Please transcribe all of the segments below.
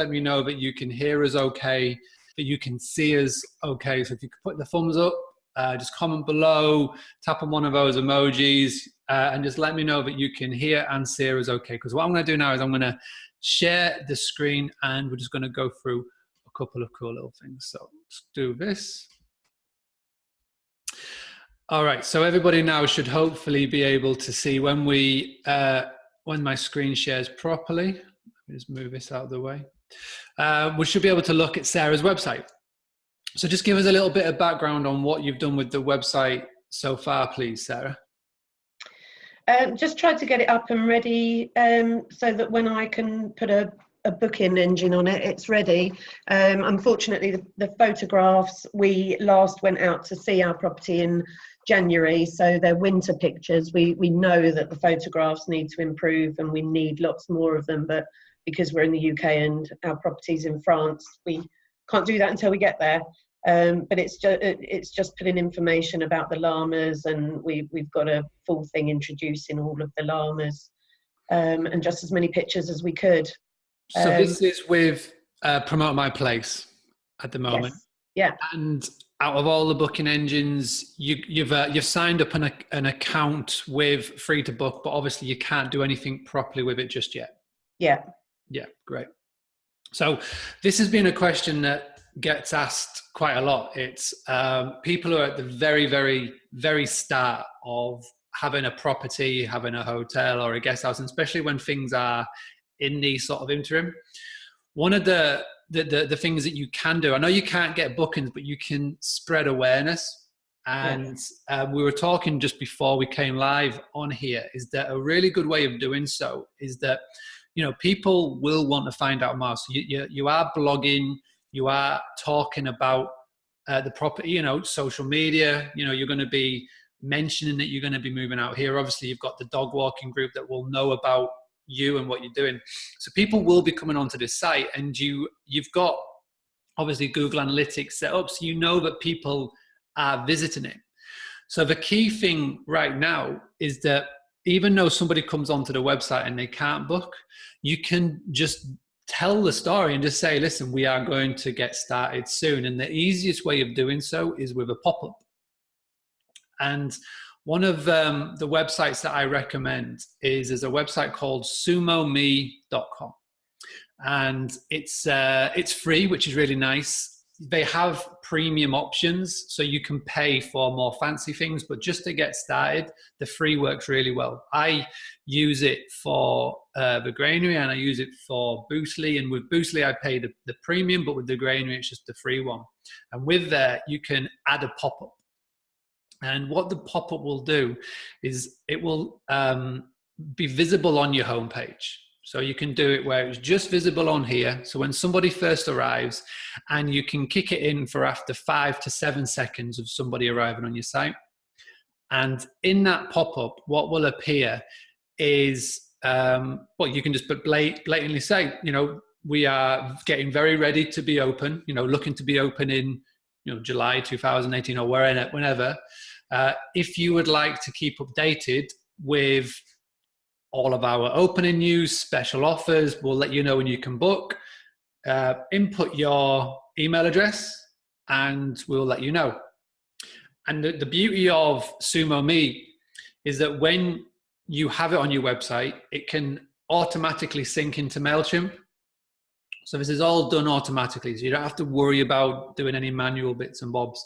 let me know that you can hear us okay, that you can see us okay. So if you could put the thumbs up, just comment below, tap on one of those emojis, and just let me know that you can hear and see us okay. Because what I'm going to do now is I'm going to share the screen, and we're just going to go through a couple of cool little things. So let's do this. All right, so everybody now should hopefully be able to see when my screen shares properly. Let me just move this out of the way. We should be able to look at Sarah's website. So just give us a little bit of background on what you've done with the website so far, please, Sarah. Just tried to get it up and ready so that when I can put a booking engine on it, it's ready. Unfortunately, the photographs, we last went out to see our property in January, so they're winter pictures. We know that the photographs need to improve and we need lots more of them, but because we're in the UK and our property's in France, we can't do that until we get there. But it's just putting information about the llamas, and we've got a full thing introducing all of the llamas, and just as many pictures as we could. So this is with Promote My Place at the moment. Yes. Yeah. And out of all the booking engines, you've signed up an account with Free to Book, but obviously you can't do anything properly with it just yet. Yeah. Yeah, great. So this has been a question that gets asked quite a lot. It's people who are at the very, very, very start of having a property, having a hotel or a guest house, and especially when things are in the sort of interim. One of the things that you can do, I know you can't get bookings, but you can spread awareness. And we were talking just before we came live on here, is that a really good way of doing so is that, you know, people will want to find out more. So you are blogging, you are talking about the property, you know, social media, you know, you're going to be mentioning that you're going to be moving out here. Obviously, you've got the dog walking group that will know about you and what you're doing. So people will be coming onto this site, and you've got obviously Google Analytics set up, so you know that people are visiting it. So the key thing right now is that even though somebody comes onto the website and they can't book, you can just tell the story and just say, listen, we are going to get started soon. And the easiest way of doing so is with a pop-up. And one of the websites that I recommend is a website called sumome.com. And it's free, which is really nice. They have premium options, so you can pay for more fancy things, but just to get started, the free works really well. I use it for the granary, and I use it for Boostly, and with Boostly I pay the premium, but with the granary it's just the free one. And with that you can add a pop-up, and what the pop-up will do is it will be visible on your homepage. So you can do it where it's just visible on here. So when somebody first arrives, and you can kick it in for after 5 to 7 seconds of somebody arriving on your site. And in that pop-up, what will appear is, you can just blatantly say, you know, we are getting very ready to be open, you know, looking to be open in, you know, July 2018 or whenever. If you would like to keep updated with all of our opening news, special offers, we'll let you know when you can book. Input your email address and we'll let you know. And the beauty of SumoMe is that when you have it on your website, it can automatically sync into MailChimp. So this is all done automatically, so you don't have to worry about doing any manual bits and bobs.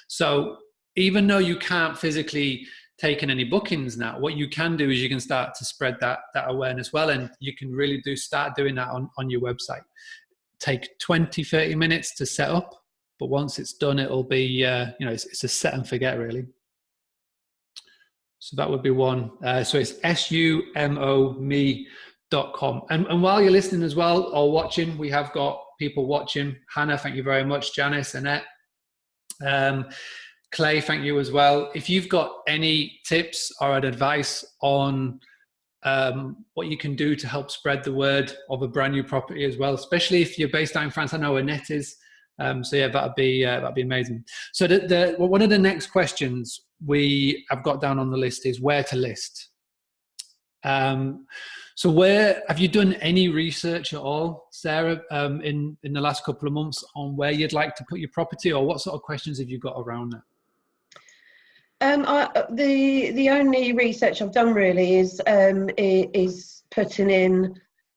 So even though you can't physically take in any bookings now, what you can do is you can start to spread that awareness well, and you can really start doing that on your website. Take 20-30 minutes to set up, but once it's done, it'll be you know, it's a set and forget really. So that would be one. So it's sumome.com. And while you're listening as well or watching, we have got people watching. Hannah, thank you very much. Janice, Annette, Clay, thank you as well. If you've got any tips or advice on what you can do to help spread the word of a brand new property as well, especially if you're based out in France, I know Annette is. So yeah, that'd be amazing. So one of the next questions we have got down on the list is where to list. So where have you done any research at all, Sarah, in the last couple of months on where you'd like to put your property, or what sort of questions have you got around that? The only research I've done really is putting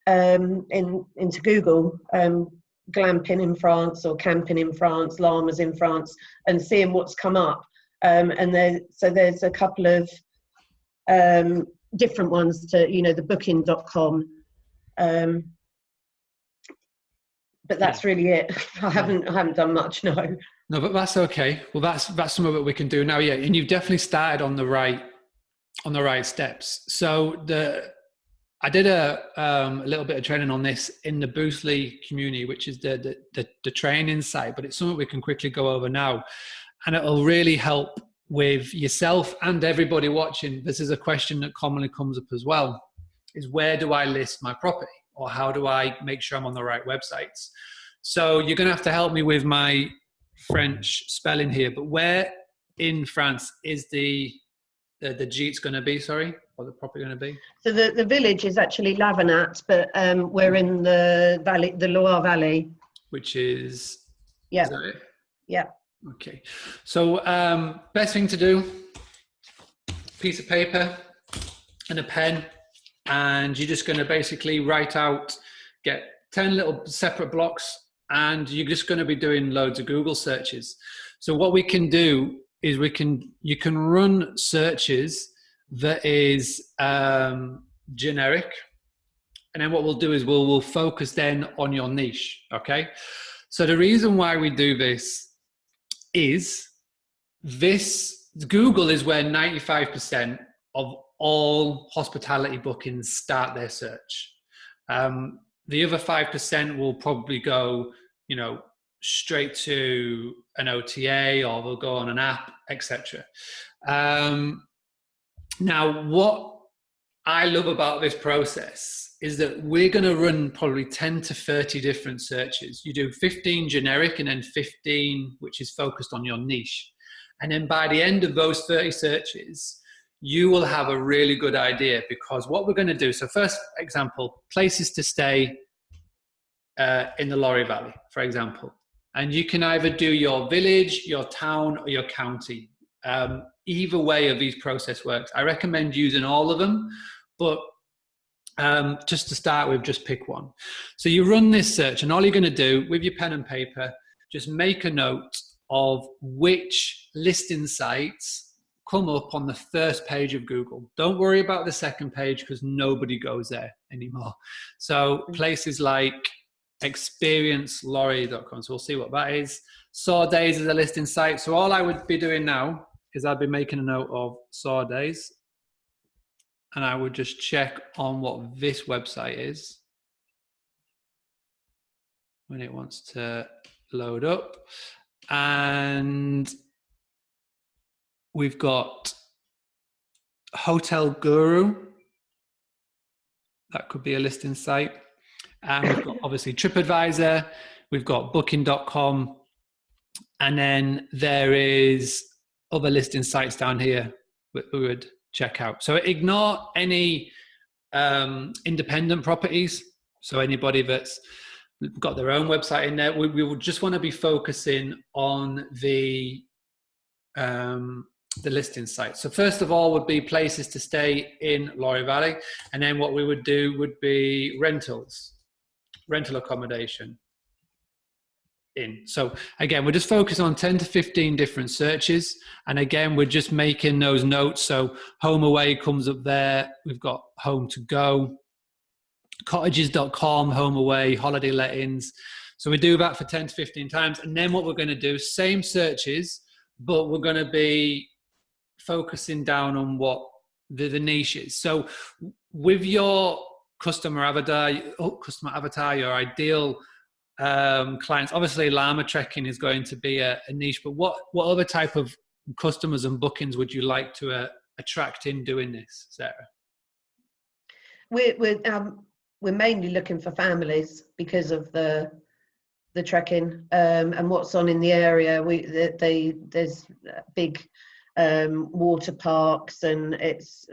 into Google glamping in France or camping in France, llamas in France, and seeing what's come up. There's a couple of different ones to, the booking.com. But that's really it. I haven't done much, no. No, but that's okay. Well, that's something that we can do now. Yeah, and you've definitely started on the right steps. So I did a little bit of training on this in the Boostly community, which is the training site, but it's something we can quickly go over now, and it'll really help with yourself and everybody watching. This is a question that commonly comes up as well: is where do I list my property, or how do I make sure I'm on the right websites? So you're going to have to help me with my French spelling here, but where in France is the Gite going to be, or the property going to be? So the village is actually Lavenat, but we're in the valley, the Loire Valley. Which is... Yeah. Is that it? Yeah. Okay. So best thing to do, piece of paper and a pen, and you're just going to basically write out, get 10 little separate blocks, and you're just going to be doing loads of Google searches. So what we can do is you can run searches that is generic, and then what we'll do is we'll focus then on your niche. Okay. So the reason why we do this is Google is where 95% of all hospitality bookings start their search. The other 5% will probably go, straight to an OTA, or they'll go on an app, etc. Now, what I love about this process is that we're going to run probably 10 to 30 different searches. You do 15 generic and then 15 which is focused on your niche. And then by the end of those 30 searches, you will have a really good idea, because what we're going to do, so first example, places to stay in the Loire Valley, for example. And you can either do your village, your town, or your county. Either way of these process works. I recommend using all of them, but just to start with, just pick one. So you run this search, and all you're going to do with your pen and paper, just make a note of which listing sites come up on the first page of Google. Don't worry about the second page, because nobody goes there anymore. So places like experiencelorry.com. So we'll see what that is. Days is a listing site. So all I would be doing now is I'd be making a note of Days, and I would just check on what this website is when it wants to load up. And we've got Hotel Guru. That could be a listing site. And we've got obviously TripAdvisor, we've got booking.com, and then there is other listing sites down here that we would check out. So ignore any independent properties. So anybody that's got their own website in there, we would just want to be focusing on the listing site. So first of all would be places to stay in Loire Valley, and then what we would do would be rental accommodation in. So again, we're just focused on 10 to 15 different searches, and again we're just making those notes. So home away comes up there, we've got home to go, cottages.com, home away, holiday lettings. So we do that for 10 to 15 times, and then what we're going to do, same searches, but we're going to be focusing down on what the niche is. So with your customer avatar, your ideal clients, obviously llama trekking is going to be a niche, but what other type of customers and bookings would you like to attract in doing this, Sarah? We're mainly looking for families because of the trekking and what's on in the area. There's big water parks, and it's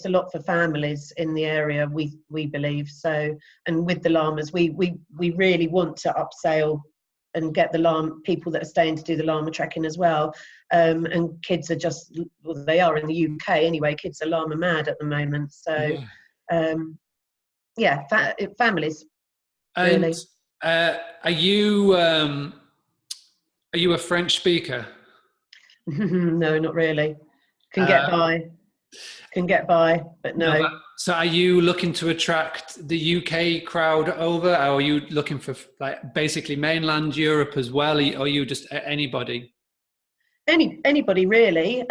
a lot for families in the area, we believe. So, and with the llamas, we really want to upsell and get the llama people that are staying to do the llama trekking as well. And kids are just, well, they are in the UK anyway, kids are llama mad at the moment. So families, And really. are you a French speaker? No, not really. Can get by, but no. So are you looking to attract the UK crowd over, or are you looking for like basically mainland Europe as well, or are you just anybody? Anybody really.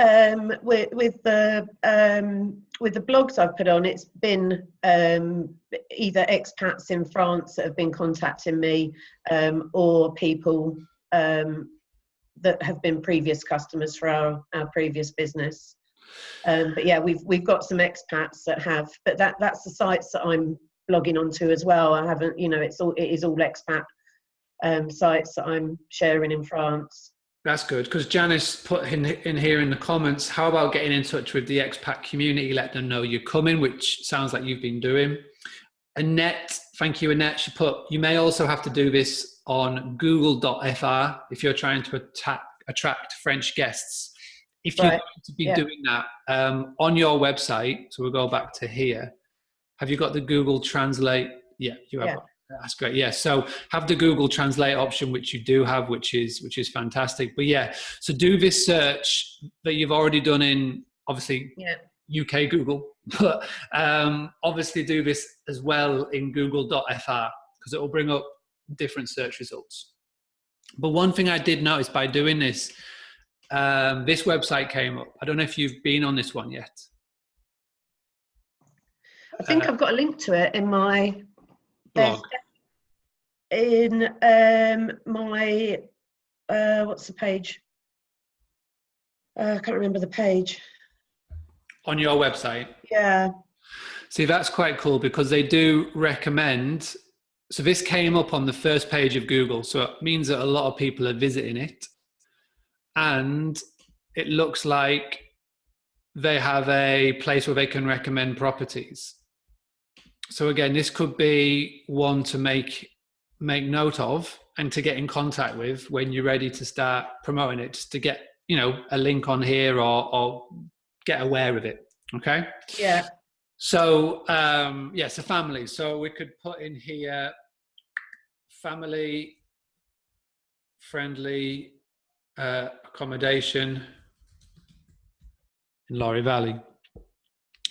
With the blogs I've put on, it's been either expats in France that have been contacting me, or people that have been previous customers for our previous business. But yeah, we've got some expats that have, but that's the sites that I'm blogging onto as well. I haven't, it is all expat sites that I'm sharing in France. That's good, because Janice put in here in the comments, how about getting in touch with the expat community, let them know you're coming, which sounds like you've been doing. Annette, thank you, Annette. She put, you may also have to do this on google.fr if you're trying to attract French guests. If you're going to be doing that on your website, so we'll go back to here. Have you got the Google Translate? Yeah, you have. Yeah. That's great. Yeah, so have the Google Translate option, which you do have, which is fantastic. But yeah, so do this search that you've already done in obviously UK Google, but obviously do this as well in google.fr, because it will bring up different search results. But one thing I did notice by doing this, this website came up. I don't know if you've been on this one yet. I think I've got a link to it in my blog. In my what's the page? I can't remember the page. On your website? Yeah. See, that's quite cool, because they do recommend. So this came up on the first page of Google, so it means that a lot of people are visiting it. And it looks like they have a place where they can recommend properties. So again, this could be one to make note of and to get in contact with when you're ready to start promoting it, just to get, a link on here or get aware of it. Okay. Yeah. So, so family. So we could put in here family friendly accommodation in Lorry Valley.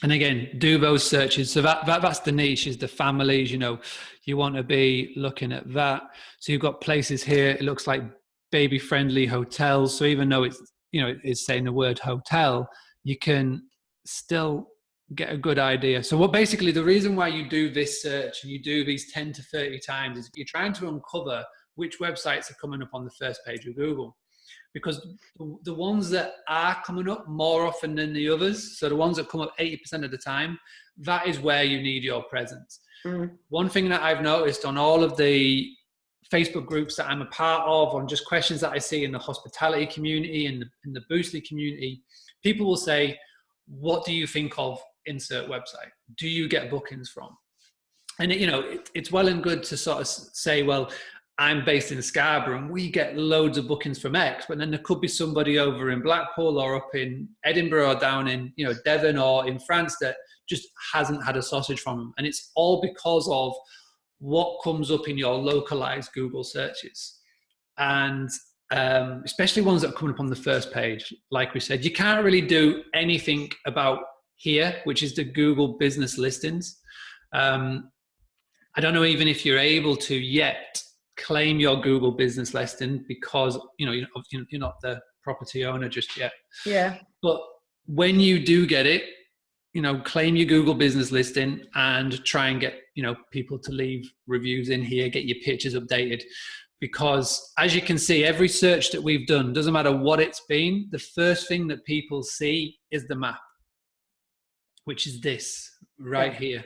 And again, do those searches. So that's the niche, is the families, you want to be looking at that. So you've got places here, it looks like baby friendly hotels. So even though it's, it's saying the word hotel, you can still get a good idea. So basically the reason why you do this search and you do these 10 to 30 times is you're trying to uncover which websites are coming up on the first page of Google. Because the ones that are coming up more often than the others, so the ones that come up 80% of the time, that is where you need your presence. Mm. One thing that I've noticed on all of the Facebook groups that I'm a part of, on just questions that I see in the hospitality community and in the Boostly community, people will say, what do you think of insert website? Do you get bookings from? And it's well and good to sort of say, well, I'm based in Scarborough and we get loads of bookings from X, but then there could be somebody over in Blackpool or up in Edinburgh or down in Devon or in France that just hasn't had a sausage from them. And it's all because of what comes up in your localized Google searches. And especially ones that are coming up on the first page. Like we said, you can't really do anything about here, which is the Google business listings. I don't know even if you're able to yet claim your Google business listing, because you're not the property owner just yet. Yeah. But when you do get it, claim your Google business listing and try and get people to leave reviews in here, get your pictures updated. Because as you can see, every search that we've done, doesn't matter what it's been, the first thing that people see is the map, which is this right here.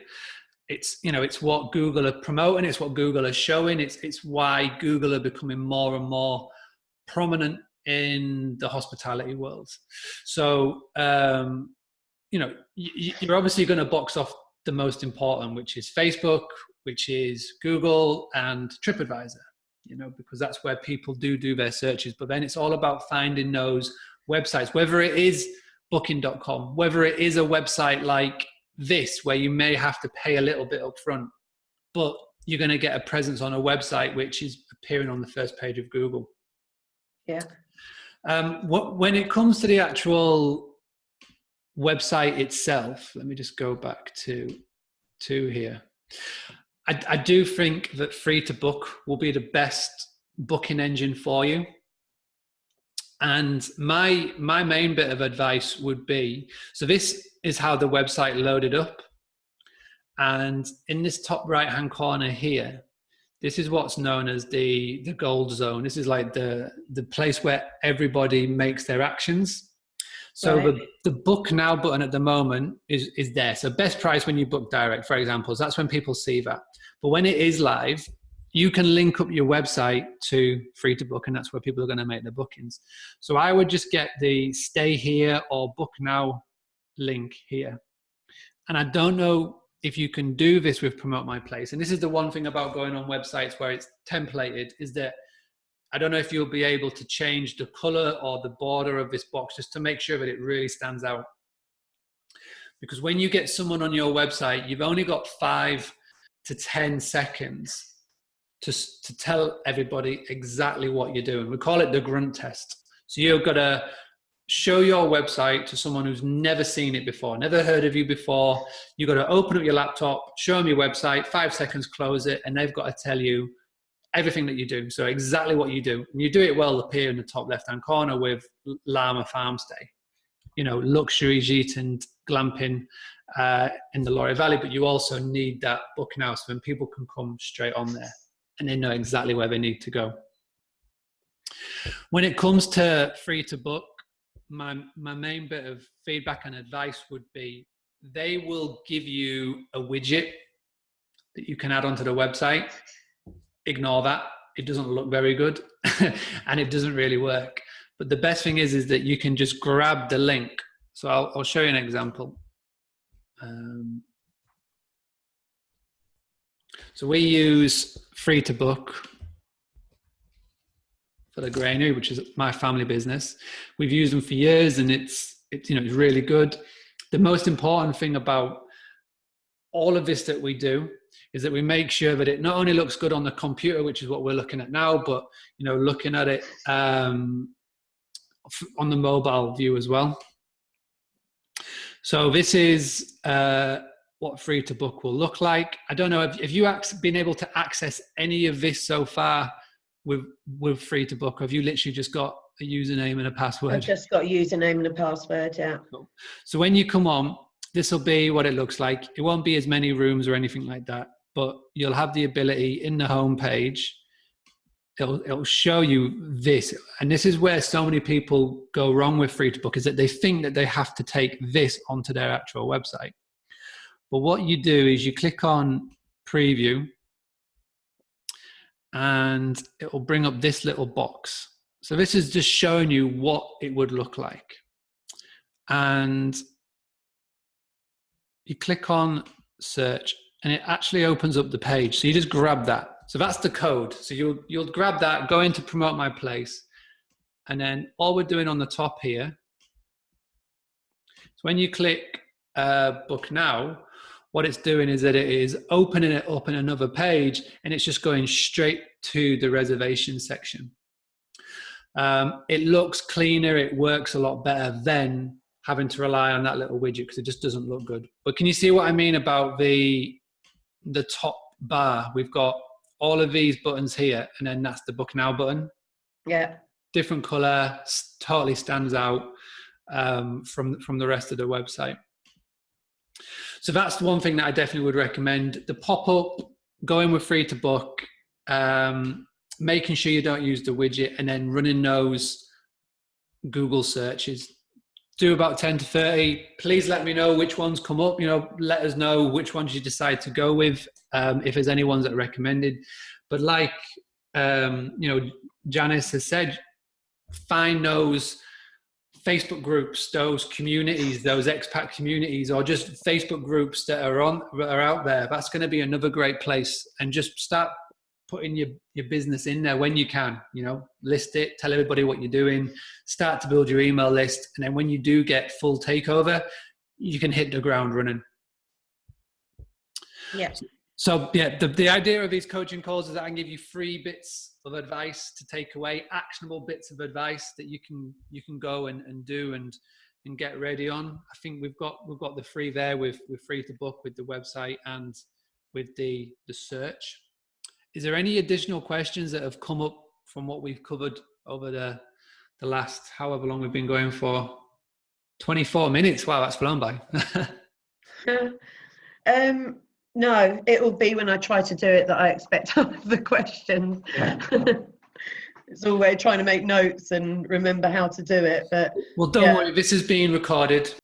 It's it's what Google are promoting, it's what Google are showing, it's why Google are becoming more and more prominent in the hospitality world. So, you know, you're obviously going to box off the most important, which is Facebook, which is Google and TripAdvisor, you know, because that's where people do their searches. But then it's all about finding those websites, whether it is booking.com, whether it is a website like this, where you may have to pay a little bit up front, but you're going to get a presence on a website which is appearing on the first page of Google. Yeah. When it comes to the actual website itself, let me just go back to here. I do think that free to book will be the best booking engine for you. And my main bit of advice would be, so this is how the website loaded up. And in this top right hand corner here, this is what's known as the gold zone. This is like the place where everybody makes their actions. So right. the book now button at the moment is there. So best price when you book direct, for example, that's when people see that. But when it is live, you can link up your website to free to book, and that's where people are going to make their bookings. So I would just get the stay here or book now link here. And I don't know if you can do this with Promote My Place. And this is the one thing about going on websites where it's templated, is that I don't know if you'll be able to change the color or the border of this box just to make sure that it really stands out. Because when you get someone on your website, you've only got 5 to 10 seconds to tell everybody exactly what you're doing. We call it the grunt test. So you've got to show your website to someone who's never seen it before, never heard of you before. You've got to open up your laptop, show them your website, 5 seconds, close it, and they've got to tell you everything that you do. So exactly what you do. And you do it well, appear in the top left-hand corner with Llama Farm Stay. You know, luxury, Gite and glamping in the Lorry Valley, but you also need that booking house when people can come straight on there and they know exactly where they need to go. When it comes to free to book, my main bit of feedback and advice would be they will give you a widget that you can add onto the website. Ignore that. It doesn't look very good and it doesn't really work. But the best thing is that you can just grab the link. So I'll show you an example. So we use free to book for the granary, which is my family business. We've used them for years, and it's you know, it's really good. The most important thing about all of this that we do is that we make sure that it not only looks good on the computer, which is what we're looking at now, but you know, looking at it on the mobile view as well. So this is what free to book will look like. I don't know if you been able to access any of this so far with free to book. Have you literally just got a username and a password? I've just got a username and a password, yeah. Cool. So when you come on, this will be what it looks like. It won't be as many rooms or anything like that, but you'll have the ability in the home page. It'll show you this. And this is where so many people go wrong with free to book, is that they think that they have to take this onto their actual website. But what you do is you click on preview and it will bring up this little box. So this is just showing you what it would look like. And you click on search and it actually opens up the page. So you just grab that. So that's the code. So you'll grab that, go into Promote My Place. And then all we're doing on the top here, so when you click book now, what it's doing is that it is opening it up in another page and it's just going straight to the reservation section. It looks cleaner, it works a lot better than having to rely on that little widget because it just doesn't look good. But can you see what I mean about the top bar? We've got all of these buttons here and then that's the book now button. Yeah. Different color, totally stands out from the rest of the website. So that's the one thing that I definitely would recommend. The pop-up, going with free to book, making sure you don't use the widget, and then running those Google searches. Do about 10 to 30. Please let me know which ones come up. You know, let us know which ones you decide to go with, if there's any ones that are recommended. But like, you know, Janice has said, find those Facebook groups, those communities, those expat communities, or just Facebook groups that are out there. That's going to be another great place. And just start putting your business in there when you can, list it, tell everybody what you're doing, start to build your email list. And then when you do get full takeover, you can hit the ground running. Yeah. So yeah, the idea of these coaching calls is that I can give you 3 bits of advice to take away, actionable bits of advice that you can go and do and get ready on. I think we've got the 3 there with free to book, with the website, and with the search. Is there any additional questions that have come up from what we've covered over the last however long we've been going for? 24 minutes. Wow, that's flown by. No, it will be when I try to do it that I expect to have the questions. Yeah. It's always trying to make notes and remember how to do it. But well, don't worry, this is being recorded.